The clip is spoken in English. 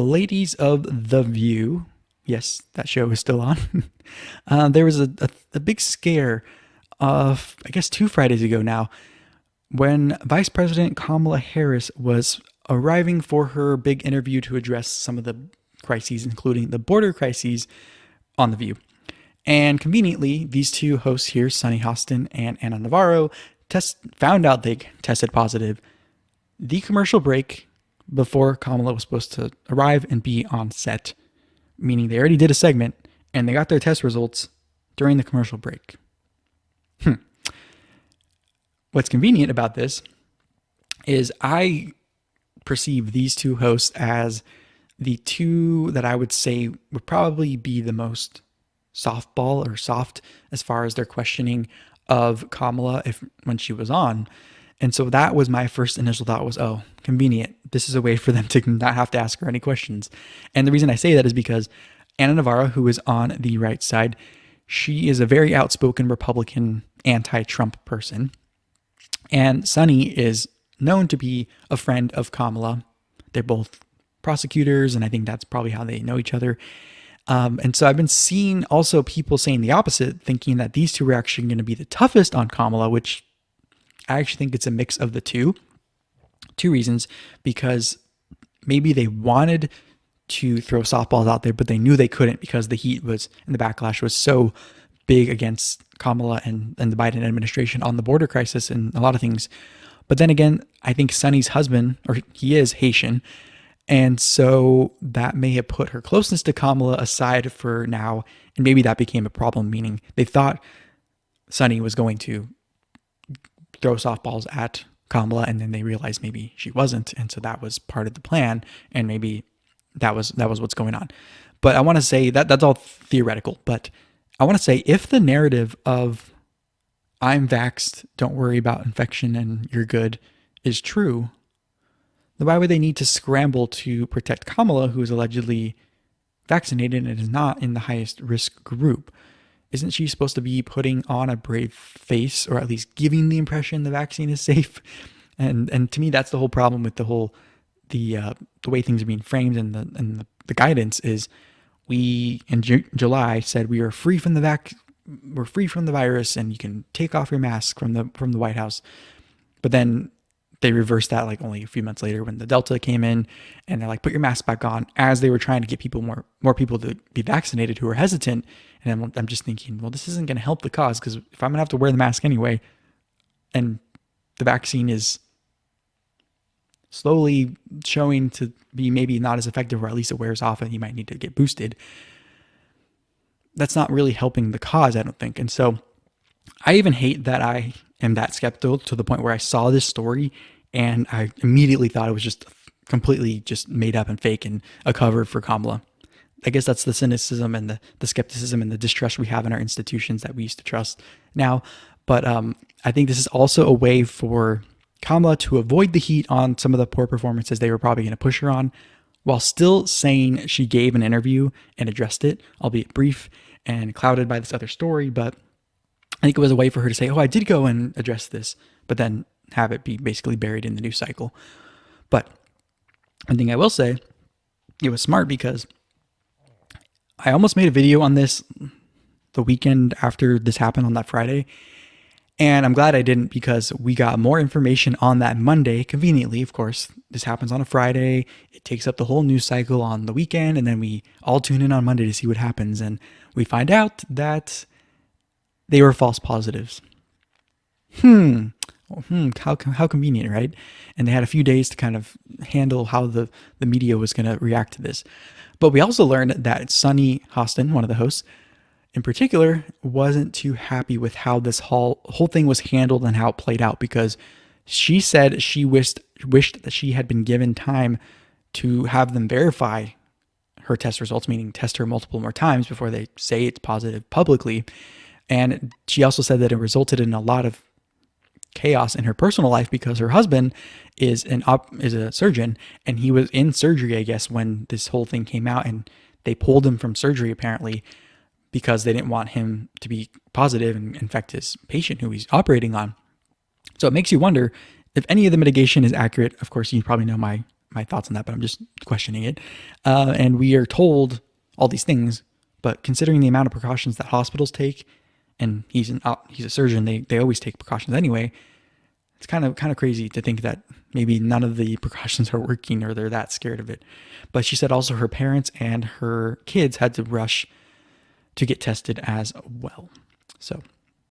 Ladies of The View, yes, that show is still on. There was a big scare of, I guess, 2 Fridays ago now, when Vice President Kamala Harris was arriving for her big interview to address some of the crises, including the border crises, on The View. And conveniently, these two hosts here, Sunny Hostin and Anna Navarro, found out they tested positive the commercial break before Kamala was supposed to arrive and be on set, meaning they already did a segment and they got their test results during the commercial break. What's convenient about this is I perceive these two hosts as the two that I would say would probably be the most softball or soft as far as their questioning of Kamala when she was on. And so that was my first initial thought was, oh, convenient. This is a way for them to not have to ask her any questions. And the reason I say that is because Anna Navarro, who is on the right side, she is a very outspoken Republican anti-Trump person. And Sunny is known to be a friend of Kamala. They're both prosecutors, and I think that's probably how they know each other. And so I've been seeing also people saying the opposite, thinking that these two are actually going to be the toughest on Kamala, which I actually think it's a mix of the two. Two reasons, because maybe they wanted to throw softballs out there, but they knew they couldn't because the heat was and the backlash was so big against Kamala and the Biden administration on the border crisis and a lot of things. But then again, I think Sunny's husband, or he is Haitian, and so that may have put her closeness to Kamala aside for now, and maybe that became a problem, meaning they thought Sunny was going to throw softballs at Kamala, and then they realized maybe she wasn't, and so that was part of the plan, and maybe that was what's going on. But I want to say that's all theoretical, but I want to say if the narrative of I'm vaxxed, don't worry about infection and you're good is true, then why would they need to scramble to protect Kamala, who is allegedly vaccinated and is not in the highest risk group? Isn't she supposed to be putting on a brave face, or at least giving the impression the vaccine is safe? And to me, that's the whole problem with the way things are being framed and the guidance is we in July said we are free from we're free from the virus and you can take off your mask from the White House, but then they reversed that like only a few months later when the Delta came in, and they're like, put your mask back on, as they were trying to get people more people to be vaccinated who are hesitant. And I'm just thinking, well, this isn't going to help the cause, because if I'm going to have to wear the mask anyway, and the vaccine is slowly showing to be maybe not as effective, or at least it wears off and you might need to get boosted, that's not really helping the cause, I don't think. And so I even hate that I am that skeptical to the point where I saw this story and I immediately thought it was just completely just made up and fake and a cover for Kamala. I guess that's the cynicism and the skepticism and the distrust we have in our institutions that we used to trust now. But I think this is also a way for Kamala to avoid the heat on some of the poor performances they were probably going to push her on, while still saying she gave an interview and addressed it, albeit brief and clouded by this other story. But I think it was a way for her to say, oh, I did go and address this, but then have it be basically buried in the news cycle. But one thing I will say, it was smart because I almost made a video on this the weekend after this happened on that Friday. And I'm glad I didn't, because we got more information on that Monday, conveniently. Of course, this happens on a Friday. It takes up the whole news cycle on the weekend, and then we all tune in on Monday to see what happens. And we find out that they were false positives. How convenient, right? And they had a few days to kind of handle how the media was going to react to this. But we also learned that Sunny Hostin, one of the hosts, in particular, wasn't too happy with how this whole thing was handled and how it played out, because she said she wished that she had been given time to have them verify her test results, meaning test her multiple more times before they say it's positive publicly. And she also said that it resulted in a lot of chaos in her personal life because her husband is a surgeon, and he was in surgery, I guess, when this whole thing came out, and they pulled him from surgery apparently because they didn't want him to be positive and infect his patient who he's operating on. So it makes you wonder if any of the mitigation is accurate. Of course, you probably know my my thoughts on that, but I'm just questioning it. And we are told all these things, but considering the amount of precautions that hospitals take, and he's a surgeon, they always take precautions anyway. It's kind of crazy to think that maybe none of the precautions are working or they're that scared of it. But she said also her parents and her kids had to rush to get tested as well. So